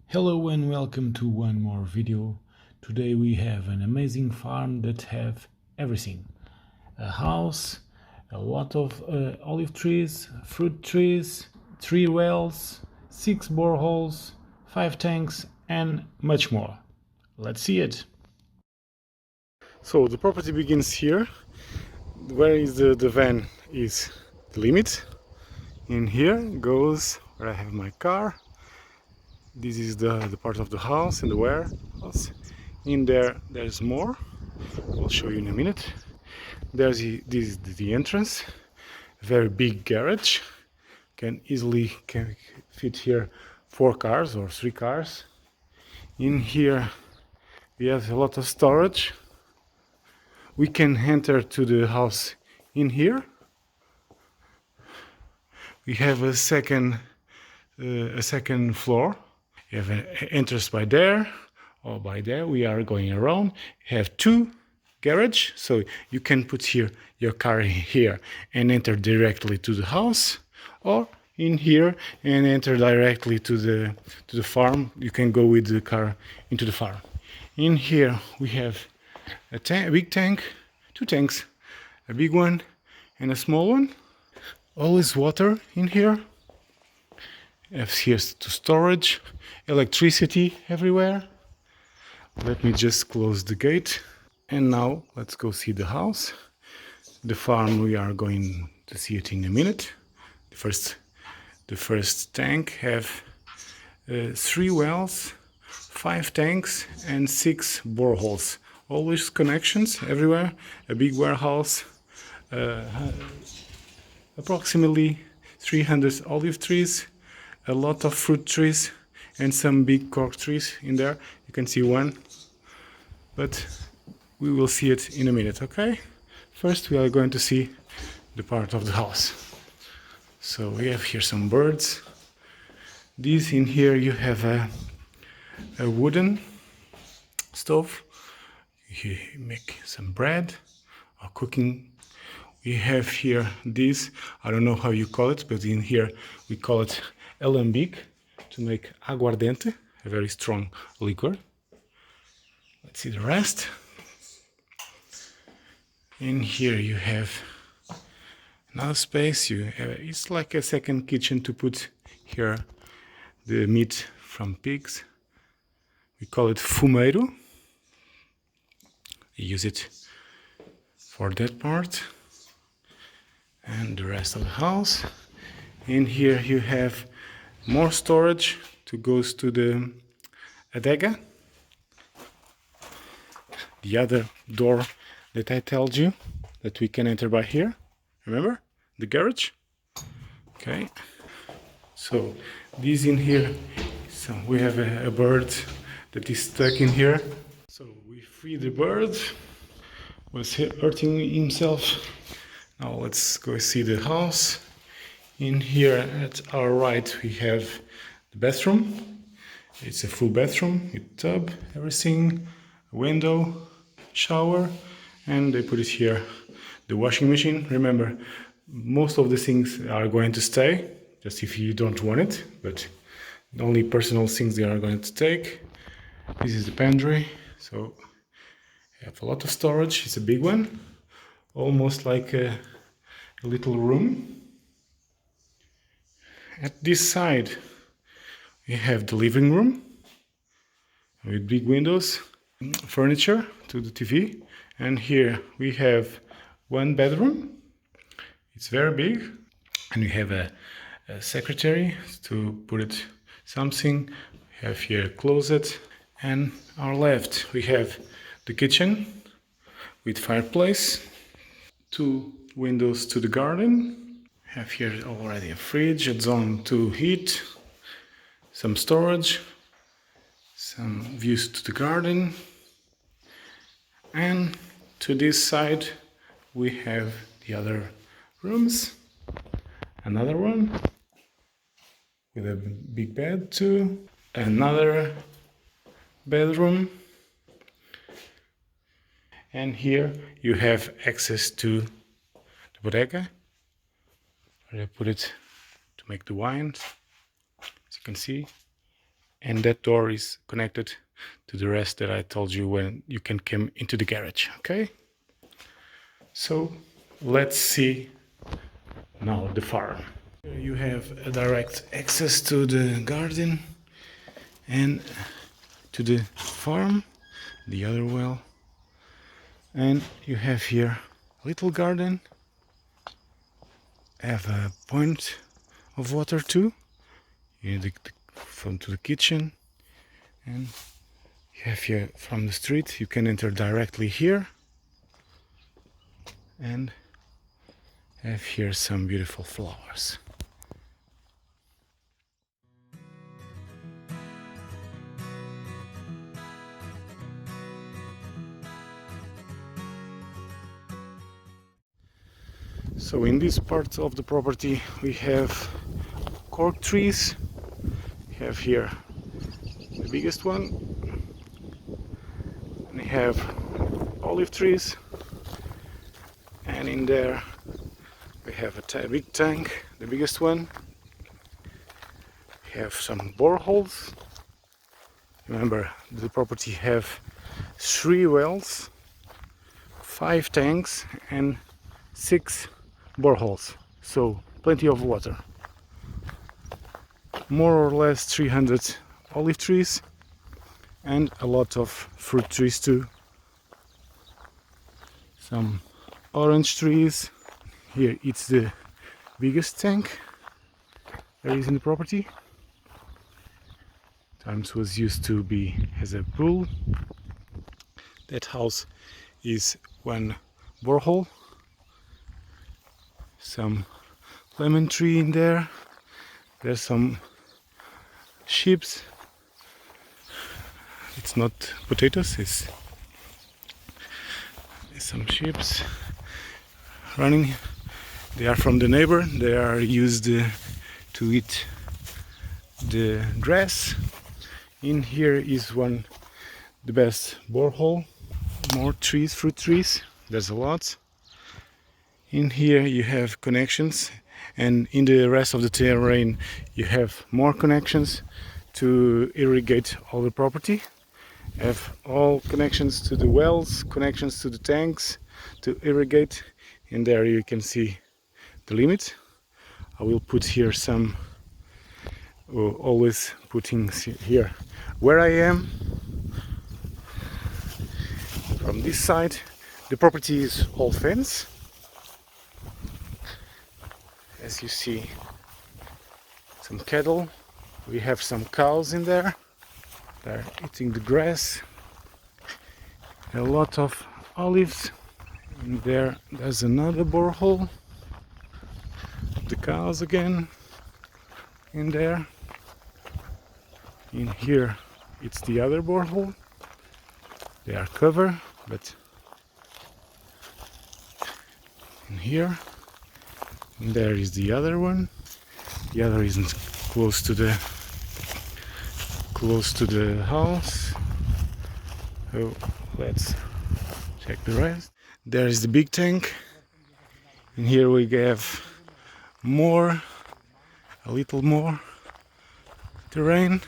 Hello and welcome to one more video. Today we have an amazing farm that have everything. A house, a lot of olive trees, fruit trees, 3 wells, 6 boreholes, 5 tanks and much more. Let's see it. So the property begins here. Where is the van is the limit. In here goes where I have my car. This is the part of the house and the warehouse. In there's more. I'll show you in a minute. This is the entrance. Very big garage. Can fit here 4 cars or 3 cars. In here we have a lot of storage. We can enter to the house in here. We have a second floor. You have an entrance by there or by there. We are going around. You have 2 garage, so you can put here your car here and enter directly to the house, or in here and enter directly to the farm. You can go with the car into the farm. In here we have a big tank, 2 tanks, a big one and a small one. Always water in here. Here's to storage, electricity everywhere. Let me just close the gate. And now let's go see the house. The farm, we are going to see it in a minute. The first tank have 3 wells, 5 tanks and 6 boreholes. Always connections everywhere. A big warehouse, approximately 300 olive trees, a lot of fruit trees and some big cork trees in there. You can see one, but we will see it in a minute, okay? First we are going to see the part of the house. So we have here some birds. This in here you have a wooden stove. You make some bread or cooking. We have here this, I don't know how you call it, but in here we call it alambique to make aguardiente, a very strong liquor. Let's see the rest. In here you have another space. It's like a second kitchen to put here the meat from pigs. We call it fumeiro. We use it for that part. And the rest of the house. In here you have more storage to goes to the adega. The other door that I told you that we can enter by here. Remember? The garage? Okay. So this in here, so we have a bird that is stuck in here. So we free the bird. Was hurting himself. Now let's go see the house. In here at our right we have the bathroom. It's a full bathroom with tub, everything, window, shower, and they put it here. The washing machine. Remember, most of the things are going to stay, just if you don't want it, but the only personal things they are going to take. This is the pantry, so you have a lot of storage. It's a big one, almost like a little room. At this side we have the living room with big windows, furniture to the TV, and here we have 1 bedroom. It's very big, and we have a secretary to put it something. We have here a closet, and our left we have the kitchen with fireplace, 2 windows to the garden. We have here already a fridge, a zone to heat, some storage, some views to the garden, and to this side we have the other rooms. Another one with a big bed too, another bedroom, and here you have access to the bodega where I put it to make the wines, as you can see. and that door is connected to the rest that I told you when you can come into the garage. Okay, so let's see now the farm. Here you have a direct access to the garden and to the farm, the other well, and you have here a little garden, have a point of water too, from to the kitchen, and you have here from the street you can enter directly here and have here some beautiful flowers. So in this part of the property we have cork trees. We have here the biggest one, and we have olive trees, and in there we have a big tank, the biggest one. We have some boreholes. Remember, the property have 3 wells, 5 tanks and 6 boreholes, so plenty of water. More or less 300 olive trees and a lot of fruit trees too. Some orange trees. Here it's the biggest tank there is in the property. Times was used to be as a pool. That house is 1 borehole. Some lemon tree in there. There's some sheep. It's not potatoes, it's some sheep running. They are from the neighbor. They are used to eat the grass. In here is the best borehole. More trees, fruit trees. There's a lot. In here you have connections, and in the rest of the terrain you have more connections to irrigate all the property. Have all connections to the wells, connections to the tanks to irrigate. In there you can see the limit. I will put here some, always putting here where I am. From this side the property is all fence. As you see, some cattle. We have some cows in there. They're eating the grass. A lot of olives. And there's another borehole. The cows again in there. In here it's the other borehole. They are covered, but in here, and there is the other one. The other isn't close to the house. So let's check the rest. There is the big tank. In here we have a little more terrain.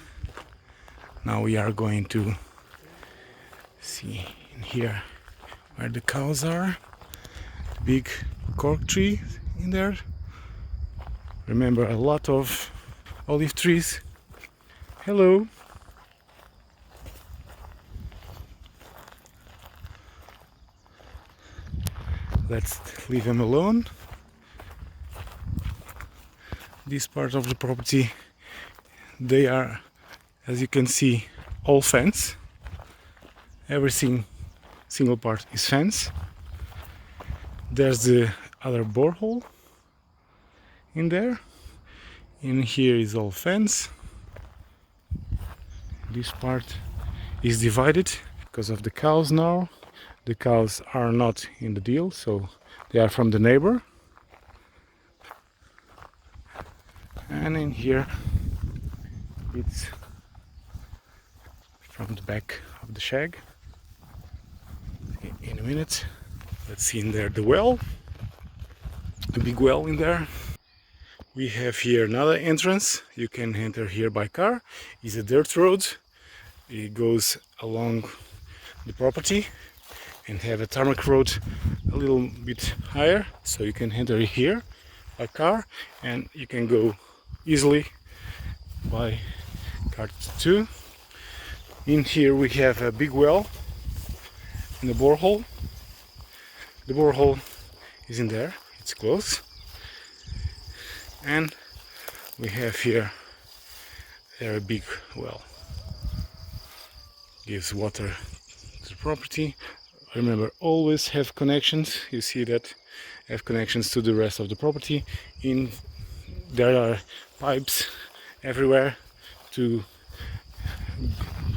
Now we are going to see in here where the cows are. Big cork tree in there. Remember, a lot of olive trees. Hello. Let's leave them alone. This part of the property, they are, as you can see, all fence. Everything, single part is fence. There's the other borehole in there. In here is all fence. This part is divided because of the cows now. The cows are not in the deal, so they are from the neighbor. And in here it's from the back of the shack. In a minute, let's see in there the well, the big well in there. We have here another entrance. You can enter here by car. It's a dirt road. It goes along the property and have a tarmac road a little bit higher, so you can enter here by car, and you can go easily by car too. In here we have a big well and a borehole. The borehole is in there, it's close, and we have here a big well. Gives water to the property. Remember, always have connections. You see that have connections to the rest of the property. There are pipes everywhere to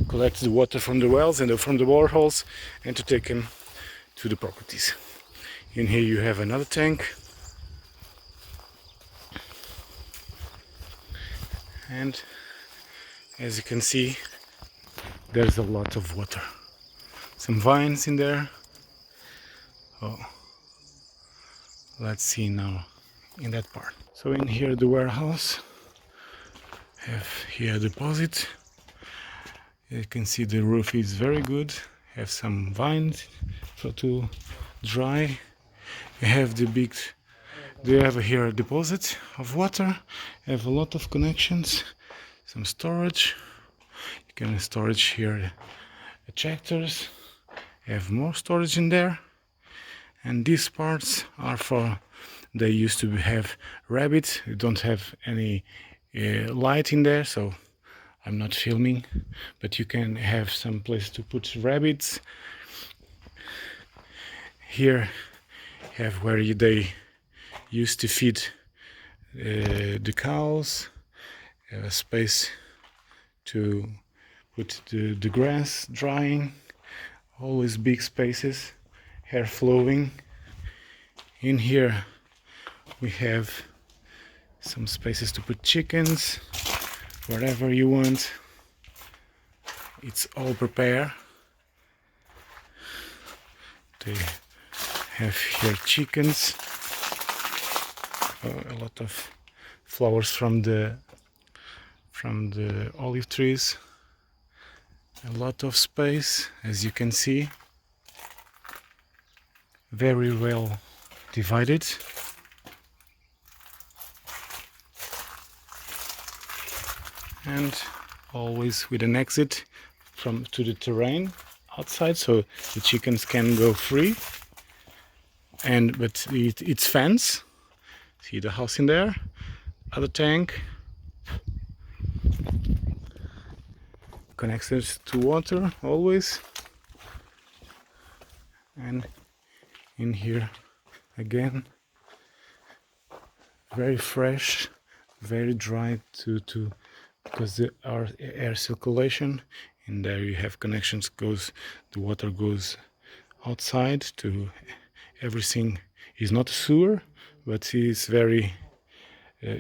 collect the water from the wells and from the boreholes and to take them to the properties. In here you have another tank, and as you can see, there's a lot of water. Some vines in there. Oh, let's see now in that part. So in here the warehouse, have here a deposit. You can see the roof is very good. Have some vines to dry. You have they have here a deposit of water. Have a lot of connections. Some storage. You can storage here tractors. Have more storage in there. And these parts are for, they used to have rabbits. You don't have any light in there, so I'm not filming, but you can have some place to put rabbits. Here have where they used to feed the cows. Have a space to put the grass drying. Always big spaces, hair flowing. In here we have some spaces to put chickens, wherever you want. It's all prepared. They have here chickens. A lot of flowers from the olive trees. A lot of space, as you can see. Very well divided. And always with an exit to the terrain outside, so the chickens can go free. But it's fence. See the house in there, other tank, connected to water always. And in here again, very fresh, very dry because there are air circulation. And there you have connections, the water goes outside to everything. Is not a sewer, but it's very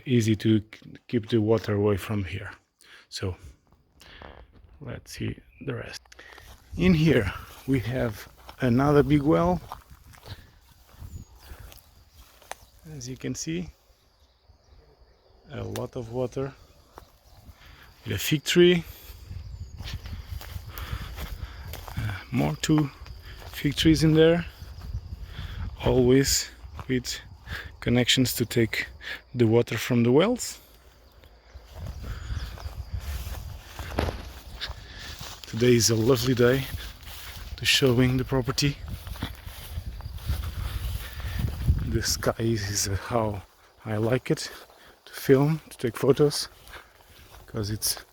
easy to keep the water away from here. So let's see the rest. In here we have another big well. As you can see, a lot of water. With a fig tree. More 2 fig trees in there. Always with connections to take the water from the wells. Today is a lovely day to showing the property. The sky is how I like it to film, to take photos, because it's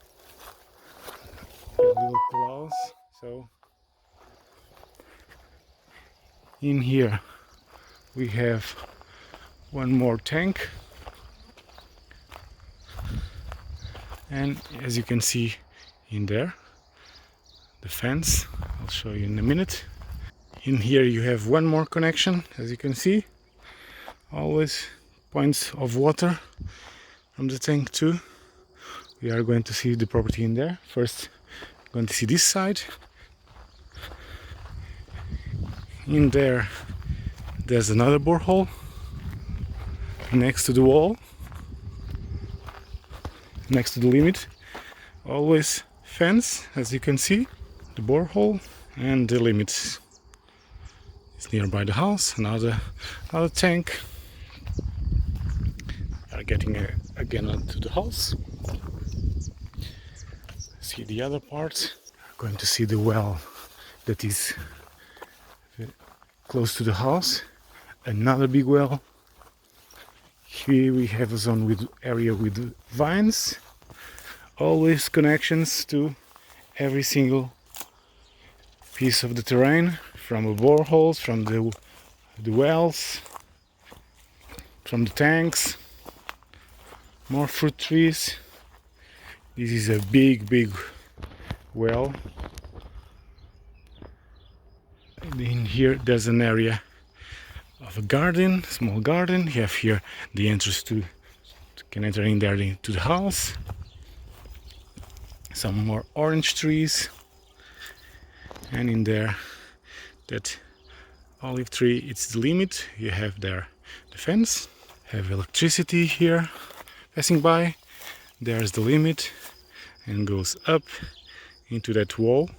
a little clouds. So in here we have one more tank, and as you can see in there, the fence, I'll show you in a minute. In here you have one more connection, as you can see, always points of water from the tank too. We are going to see the property in there. First, going to see this side. In there, there's another borehole next to the wall. next to the limit. Always fence, as you can see, the borehole, and the limit is nearby the house. Another tank. We are getting again onto the house. See the other part. We're going to see the well that is close to the house. Another big well. Here we have a zone with area with vines. Always connections to every single piece of the terrain, from the boreholes, from the wells, from the tanks. More fruit trees. This is a big well. And in here there's an area of a garden, small garden. You have here the entrance to can enter in there to the house. Some more orange trees, and in there that olive tree, it's the limit. You have there the fence, have electricity here passing by. There's the limit, and goes up into that wall.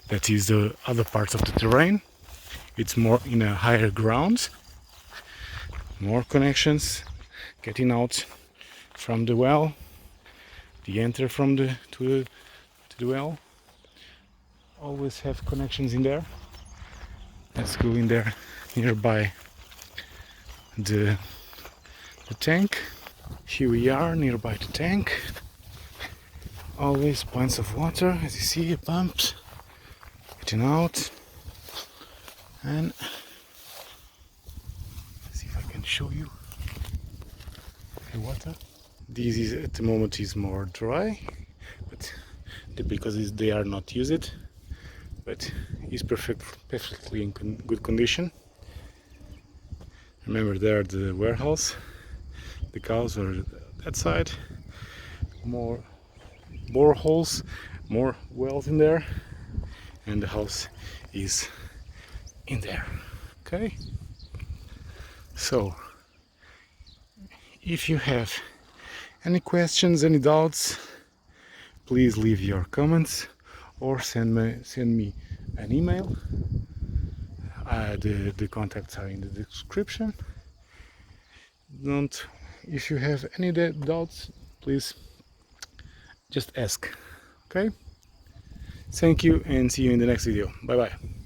That is the other part of the terrain. It's more in a higher ground. More connections getting out from the well, the enter from to the well. Always have connections in there. Let's go in there nearby the tank. Here we are nearby the tank. Always points of water, as you see, pumps getting out. And let's see if I can show you the water. This is at the moment is more dry, but because they are not used, but it's perfectly in good condition. Remember, there the warehouse, the cows are that side. More boreholes, more wells in there, and the house is in there. Okay, so if you have any questions, any doubts, please leave your comments or send me an email. The contacts are in the description. If you have any doubts, please just ask. Okay, thank you, and see you in the next video. Bye bye.